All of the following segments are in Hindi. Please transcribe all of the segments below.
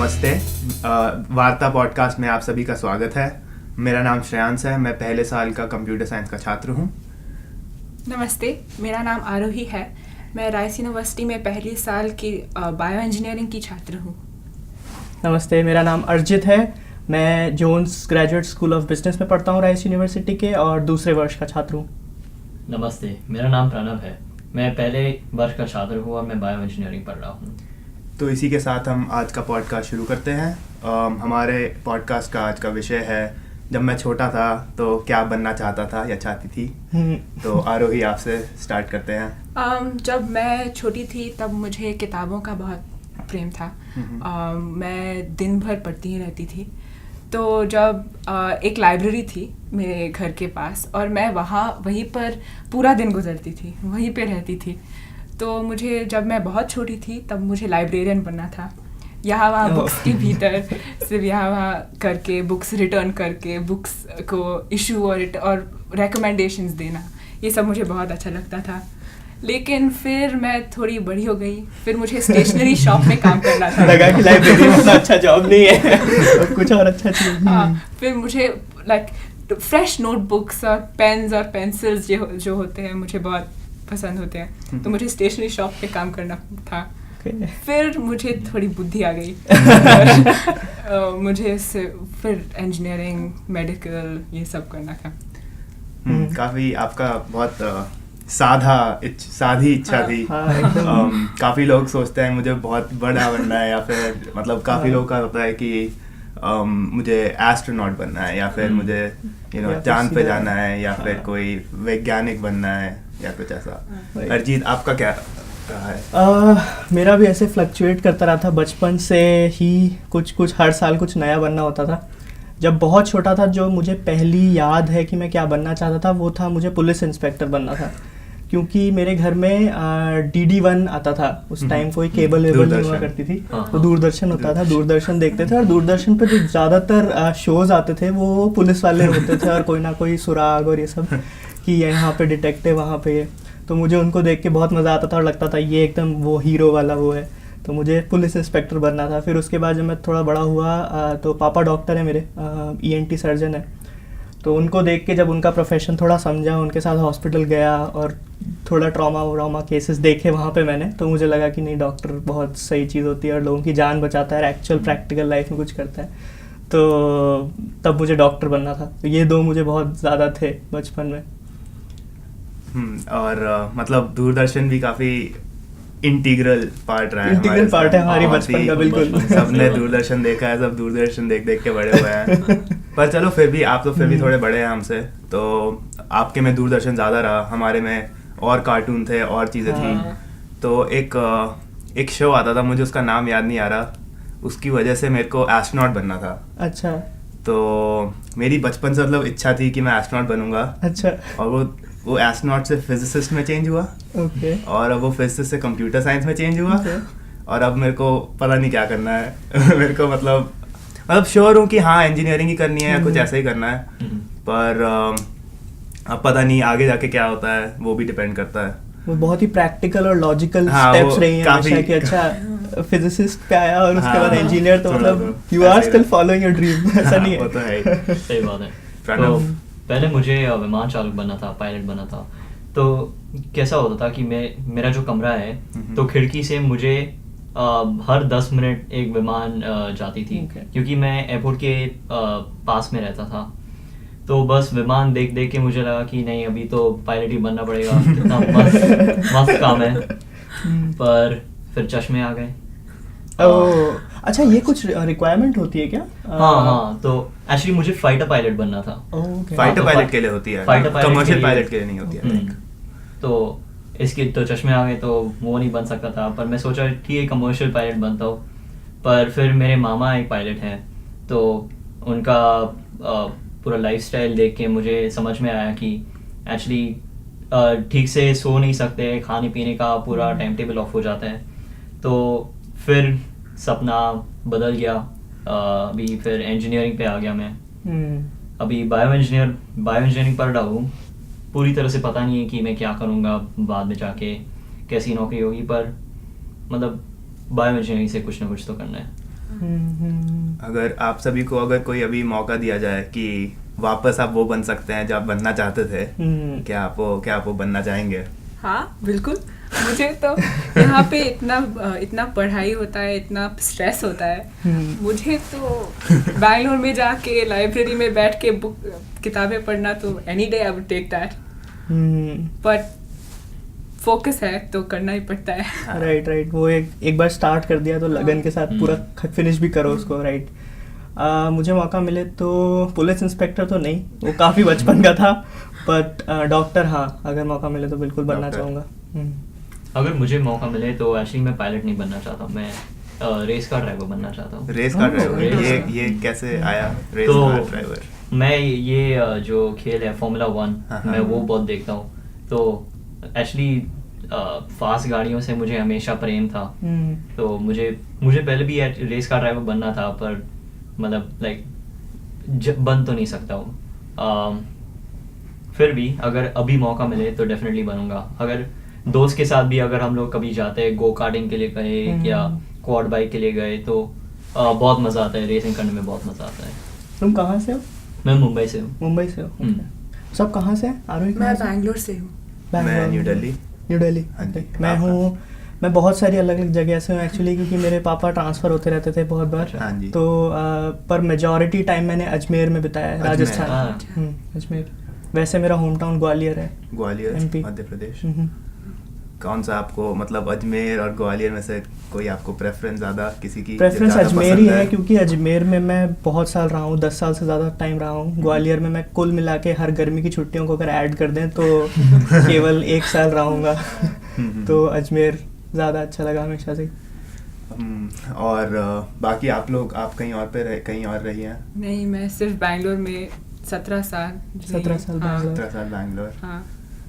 नमस्ते। वार्ता पॉडकास्ट में आप सभी का स्वागत है। मेरा नाम श्रेयांश है। मैं पहले साल का कंप्यूटर साइंस का छात्र हूँ। नमस्ते, मेरा नाम आरोही है। मैं राइस यूनिवर्सिटी में पहले साल की बायो इंजीनियरिंग की छात्र हूँ। नमस्ते, मेरा नाम अर्जित है। मैं Jones graduate school of business में पढ़ता हूँ राइस यूनिवर्सिटी के और दूसरे वर्ष का छात्र हूँ। नमस्ते, मेरा नाम प्रणव है। मैं पहले वर्ष का छात्र हूँ और मैं बायो इंजीनियरिंग पढ़ रहा हूँ। तो इसी के साथ हम आज का पॉडकास्ट शुरू करते हैं। हमारे पॉडकास्ट का आज का विषय है, जब मैं छोटा था तो क्या बनना चाहता था या चाहती थी। तो आरोही, आपसे स्टार्ट करते हैं। जब मैं छोटी थी तब मुझे किताबों का बहुत प्रेम था। मैं दिन भर पढ़ती ही रहती थी। तो जब एक लाइब्रेरी थी मेरे घर के पास और मैं वहीं पर पूरा दिन गुजरती थी, वहीं पे रहती थी। तो मुझे, जब मैं बहुत छोटी थी तब मुझे लाइब्रेरियन बनना था। यहाँ वहाँ बुक्स के भीतर सिर्फ यहाँ वहाँ करके, बुक्स रिटर्न करके, बुक्स को इशू और रिकमेंडेशंस देना, ये सब मुझे बहुत अच्छा लगता था। लेकिन फिर मैं थोड़ी बड़ी हो गई, फिर मुझे स्टेशनरी शॉप में काम करना था। लगा कि लाइब्रेरी उतना अच्छा जॉब नहीं है और कुछ और अच्छा चीज़। फिर मुझे फ्रेश नोटबुक्स और पेन्स और पेंसिल्स जो होते हैं मुझे बहुत पसंद होते हैं। तो मुझे स्टेशनरी शॉप पे काम करना था। फिर मुझे थोड़ी बुद्धि आ गई मुझे फिर इंजीनियरिंग, मेडिकल, ये सब करना था। काफ़ी आपका बहुत सादी इच्छा थी। काफ़ी लोग सोचते हैं मुझे बहुत बड़ा बनना है, या फिर मतलब काफ़ी लोगों का होता है कि मुझे एस्ट्रोनॉट बनना है, या फिर मुझे चांद पे जाना है, या फिर कोई वैज्ञानिक बनना है, या कुछ ऐसा। अर्जित, आपका क्या रहा है? मेरा भी ऐसे फ्लक्चुएट करता रहा था। बचपन से ही कुछ हर साल कुछ नया बनना होता था। जब बहुत छोटा था, जो मुझे पहली याद है कि मैं क्या बनना चाहता था वो था मुझे पुलिस इंस्पेक्टर बनना था। क्योंकि मेरे घर में DD1 आता था उस टाइम, कोई केबल वेबल नहीं हुआ करती थी, तो दूरदर्शन होता था। दूरदर्शन देखते थे और दूरदर्शन पे जो ज़्यादातर शोज़ आते थे वो पुलिस वाले होते थे और कोई ना कोई सुराग और ये सब कि यहाँ पे डिटेक्टिव, वहाँ पे ये। तो मुझे उनको देख के बहुत मज़ा आता था और लगता था ये एकदम वो हीरो वाला वो है। तो मुझे पुलिस इंस्पेक्टर बनना था। फिर उसके बाद जब मैं थोड़ा बड़ा हुआ तो पापा डॉक्टर है मेरे, ENT सर्जन है। तो उनको देख के जब उनका प्रोफेशन थोड़ा समझा, उनके साथ हॉस्पिटल गया और थोड़ा ट्रॉमा केसेस देखे वहाँ पे मैंने, तो मुझे लगा कि नहीं, डॉक्टर बहुत सही चीज़ होती है और लोगों की जान बचाता है, एक्चुअल प्रैक्टिकल लाइफ में कुछ करता है। तो तब मुझे डॉक्टर बनना था। तो ये दो मुझे बहुत ज़्यादा थे बचपन में। और मतलब दूरदर्शन भी काफ़ी इंटीग्रल पार्ट रहा है। इंटीग्रल पार्ट है हमारी बचपन का, बिल्कुल। सबने दूरदर्शन देखा है, सब दूरदर्शन देख के बड़े हुए हैं। पर चलो, फिर भी आप तो फिर भी थोड़े बड़े हैं हमसे, तो आपके में दूरदर्शन ज़्यादा रहा, हमारे में और कार्टून थे और चीज़ें थी। तो एक शो आता था, मुझे उसका नाम याद नहीं आ रहा, उसकी वजह से मेरे को एस्ट्रोनॉट बनना था। अच्छा। तो मेरी बचपन से मतलब इच्छा थी कि मैं एस्ट्रोनॉट बनूंगा। अच्छा। और वो एस्ट्रोनॉट से फिजिसिस्ट में चेंज हुआ। ओके। और अब वो फिजिसिस्ट से कंप्यूटर साइंस में चेंज हुआ। और अब मेरे को पता नहीं क्या करना है मेरे को मतलब श्योर हूँ कि हाँ, इंजीनियरिंग ही करनी है या कुछ ऐसा ही करना है, पर अब पता नहीं आगे जाके क्या होता है, वो भी डिपेंड करता है। वो बहुत ही प्रैक्टिकल और लॉजिकल स्टेप्स रही हैं हमेशा कि अच्छा फिजिसिस्ट पे आया और उसके बाद इंजीनियर, तो मतलब you are still following your dream, ऐसा नहीं है। वो तो है, सही बात है। तो पहले मुझे विमान चालक बनना था, पायलट बनना था। तो कैसा होता था कि मेरा जो कमरा है, तो खिड़की से मुझे हर 10 मिनट एक विमान जाती थी। क्योंकि मैं एयरपोर्ट के पास में रहता था। तो बस विमान देख के मुझे लगा कि नहीं, अभी तो पायलट ही बनना पड़ेगा, कितना मस्त काम है। पर फिर चश्मे आ गए। अच्छा, ये कुछ रिक्वायरमेंट होती है क्या? हाँ, तो एक्चुअली मुझे फाइटर पायलट बनना था। फाइटर पायलट के लिए होती है, कमर्शियल पायलट के लिए नहीं होती है। तो इसके तो चश्मे आ गए, तो वो नहीं बन सकता था। पर मैं सोचा ठीक है, कमर्शियल पायलट बनता हूँ। पर फिर मेरे मामा एक पायलट हैं, तो उनका पूरा लाइफस्टाइल देख के मुझे समझ में आया कि एक्चुअली ठीक से सो नहीं सकते, खाने पीने का पूरा टाइम टेबल ऑफ हो जाता है। तो फिर सपना बदल गया। अभी फिर इंजीनियरिंग पे आ गया मैं। अभी बायो इंजीनियरिंग पढ़ रहा हूँ। पूरी तरह से पता नहीं है कि मैं क्या करूँगा बाद में जाके, कैसी नौकरी होगी, पर मतलब बायो इंजीनियरिंग से कुछ ना कुछ तो करना है। अगर आप सभी को अगर कोई अभी मौका दिया जाए कि वापस आप वो बन सकते हैं जो आप बनना चाहते थे, क्या आप वो बनना चाहेंगे? हाँ बिल्कुल। मुझे तो यहाँ पे इतना पढ़ाई होता है, इतना स्ट्रेस होता है, मुझे तो बैंगलोर में जाके लाइब्रेरी में बैठ के किताबें पढ़ना तो any day I would take that, but focus है तो करना ही पड़ता है। राइट वो एक बार स्टार्ट कर दिया तो लगन के साथ पूरा फिनिश भी करो उसको। राइट मुझे मौका मिले तो पुलिस इंस्पेक्टर तो नहीं, वो काफ़ी बचपन का था, बट डॉक्टर हाँ, अगर मौका मिले तो बिल्कुल बनना चाहूँगा। अगर मुझे मौका मिले तो एक्चुअली मैं पायलट नहीं बनना चाहता, मैं रेस कार ड्राइवर बनना चाहता हूँ। रेस कार ड्राइवर, ये कैसे आया रेस कार ड्राइवर? मैं ये जो खेल है फॉर्मूला 1 मैं वो बहुत देखता हूँ, तो एक्चुअली फास्ट गाड़ियों से मुझे हमेशा प्रेम था। तो मुझे पहले भी रेस कार ड्राइवर बनना था, पर मतलब लाइक बन तो नहीं सकता हूँ। फिर भी अगर अभी मौका मिले तो डेफिनेटली बनूंगा। अगर दोस्त के साथ भी अगर हम लोग कभी जाते हैं, गो कार्टिंग के लिए गए या क्वाड बाइक के लिए गए तो बहुत मज़ा आता है, रेसिंग करने में बहुत मज़ा आता है। तुम कहाँ से हो? मैं मुंबई से हूँ। मुंबई से हो? सब कहाँ से हैं? आरोही? मैं बैंगलोर से हूँ। मैं न्यू दिल्ली। मैं बहुत सारी अलग अलग जगह से हूँ एक्चुअली, क्योंकि मेरे पापा ट्रांसफ़र होते रहते थे बहुत बार। तो पर मेजॉरिटी टाइम मैंने अजमेर में बिताया है, राजस्थान। अजमेर। वैसे मेरा होम टाउन ग्वालियर है। ग्वालियर, मध्य प्रदेश। कौन सा आपको, मतलब अजमेर और ग्वालियर में से कोई आपको प्रेफरेंस ज़्यादा, किसी की प्रेफरेंस अजमेर ही है, क्योंकि अजमेर में मैं बहुत साल रहा हूँ, 10 साल से ज़्यादा टाइम रहा हूँ। ग्वालियर में मैं कुल मिला के हर गर्मी की छुट्टियों को अगर ऐड कर दें तो केवल 1 साल रहूँगा। तो अजमेर ज़्यादा अच्छा लगा हमेशा से। और बाकी आप कहीं और रही हैं? नहीं, मैं सिर्फ बैंगलोर में 17 साल। 17 साल बैंगलोर। हाँ।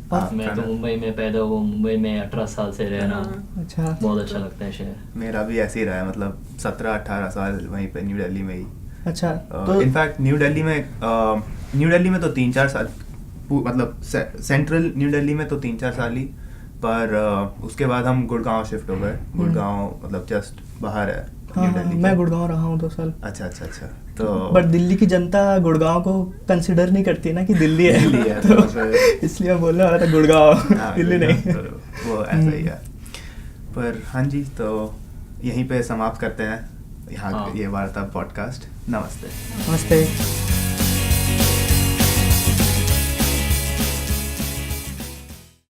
मैं तो मुंबई में पैदा हुआ, मुंबई में 18 साल से रह रहा हूँ। अच्छा, बहुत अच्छा लगता है शहर। मेरा भी ऐसे ही रहा है, मतलब 17-18 साल वहीं पे न्यू दिल्ली में ही। अच्छा, तो इनफैक्ट न्यू दिल्ली में तो 3-4 साल, मतलब सेंट्रल न्यू दिल्ली में तो 3-4 साल ही, पर उसके बाद हम गुड़गांव शिफ्ट हो गए। गुड़गांव मतलब जस्ट बाहर है न्यू दिल्ली। मैं गुड़गांव रहा हूँ 2 साल। अच्छा। तो बट दिल्ली की जनता गुड़गांव को कंसिडर नहीं करती ना कि दिल्ली है, तो इसलिए मैं बोलने वाला था गुड़गांव, दिल्ली नहीं। वो ऐसा ही है। पर हाँ जी, तो यहीं पे समाप्त करते हैं यहाँ ये वार्ता पॉडकास्ट। नमस्ते।